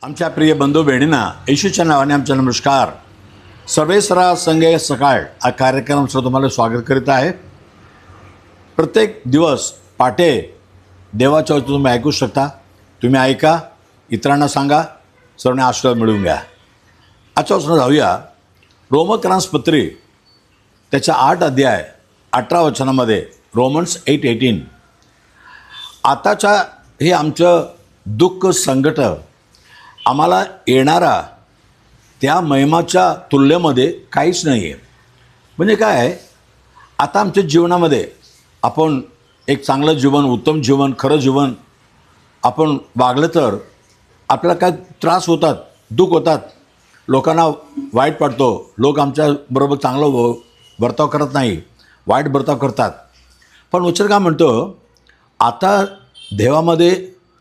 आमच्या प्रिय बंधू बहिणींना येशूच्या नावाने आमचा नमस्कार. सर्वेसरा संगे सकाळ हा कार्यक्रमाचं तुम्हाला स्वागत करीत आहे. प्रत्येक दिवस पाटे देवाच्या वचन तुम्ही ऐकू शकता. तुम्ही ऐका, इतरांना सांगा, सर्वांनी आशीर्वाद मिळवून घ्या. आजच्या वचनात जाऊया. रोमक्रंसपत्री त्याच्या 8 अध्याय 18 वचनामध्ये रोमन्स 8:18 आताच्या हे आमचं दुःख संकट आम्हाला येणारा त्या महिमाच्या तुलनेमध्ये काहीच नाही आहे. म्हणजे काय आहे, आता आमच्या जीवनामध्ये आपण एक चांगलं जीवन, उत्तम जीवन, खरं जीवन आपण वागलं तर आपल्याला काय त्रास होतात, दुःख होतात, लोकांना वाईट वाटतो, लोक आमच्याबरोबर चांगलं वर्ताव करत नाही, वाईट वर्ताव करतात. पण वचन काय म्हणतो, आता देवामध्ये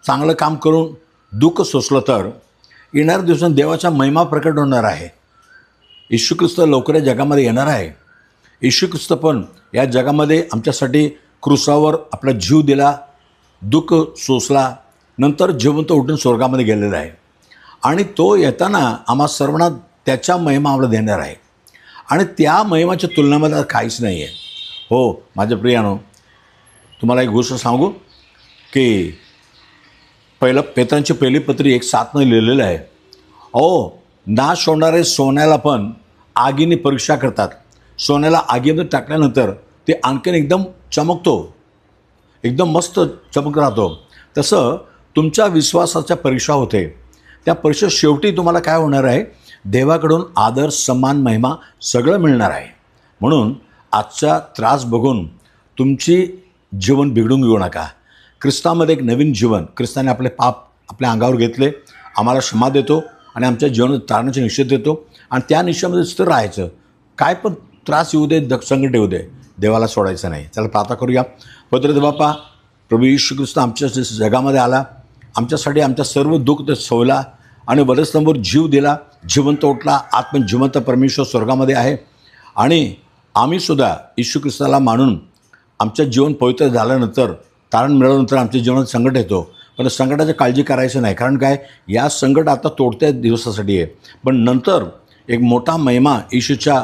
चांगलं काम करून दुःख सोसलं तर येणाऱ्या दिवसात देवाच्या महिमा प्रकट होणार आहे. येशू ख्रिस्त लवकर या जगामध्ये येणार आहे. येशू ख्रिस्त पण या जगामध्ये आमच्यासाठी क्रूसावर आपला जीव दिला, दुःख सोसला, नंतर जिवंत उठून स्वर्गामध्ये गेलेला आहे. आणि तो येताना आम्हा सर्वांना त्याच्या महिमा आम्हाला देणार आहे. आणि त्या महिमाच्या तुलनेमध्ये काहीच नाही आहे. हो माझ्या प्रियानो, तुम्हाला एक गोष्ट सांगू की पेत्रांची पहिली पत्री 1:7 लिहिलेलं आहे, नाश होणारे सोन्याला पण आगीने परीक्षा करतात. सोन्याला आगीमध्ये टाकल्यानंतर ते आणखीन एकदम चमकतो, एकदम मस्त चमक राहतो. तसं तुमच्या विश्वासाच्या परीक्षा होते. त्या परीक्षेत शेवटी तुम्हाला काय होणार आहे, देवाकडून आदर, सन्मान, महिमा सगळं मिळणार आहे. म्हणून आजचा त्रास बघून तुमची जीवन बिघडून घेऊ नका. ख्रिस्तामध्ये एक नवीन जीवन, ख्रिस्ताने आपले पाप आपल्या अंगावर घेतले, आम्हाला क्षमा देतो आणि आमच्या जीवनात तारण्याचे निश्चय देतो. आणि त्या निश्चयामध्ये स्थिर राहायचं. काय पण त्रास येऊ दे, संकट येऊ दे, देवाला सोडायचं नाही. चला प्रार्थना करूया. पवित्र बापा, प्रभू येशू ख्रिस्त आमच्या जगामध्ये आला, आमच्यासाठी आमच्या सर्व दुःख ते सोवला आणि वरस्तंभावर जीव दिला, जिवंत उठला, आत्मजिवंत परमेश्वर स्वर्गामध्ये आहे. आणि आम्हीसुद्धा येशू ख्रिस्ताला मानून आमच्या जीवन पवित्र झाल्यानंतर, तारण मिळाल्यानंतर आमच्या जीवनात संकट येतो. पण संकटाची काळजी करायचं नाही. कारण काय, या संकट आता तोडत्या दिवसासाठी आहे, पण नंतर एक मोठा महिमा येशूच्या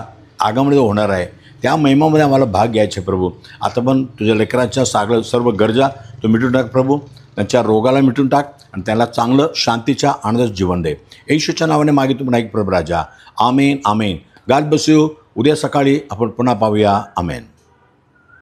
आगमनामध्ये होणार आहे. त्या महिमामध्ये आम्हाला भाग घ्यायचे. प्रभू, आता पण तुझ्या लेकरांच्या सर्व गरजा तू मिटून टाक प्रभू. त्यांच्या रोगाला मिटून टाक आणि त्याला चांगलं शांतीच्या आनंदाचं जीवन दे. येशूच्या नावाने मागितो पण ऐक प्रभू राजा. Amen, amen. God bless you. उद्या सकाळी आपण पुन्हा पाहूया. आमेन.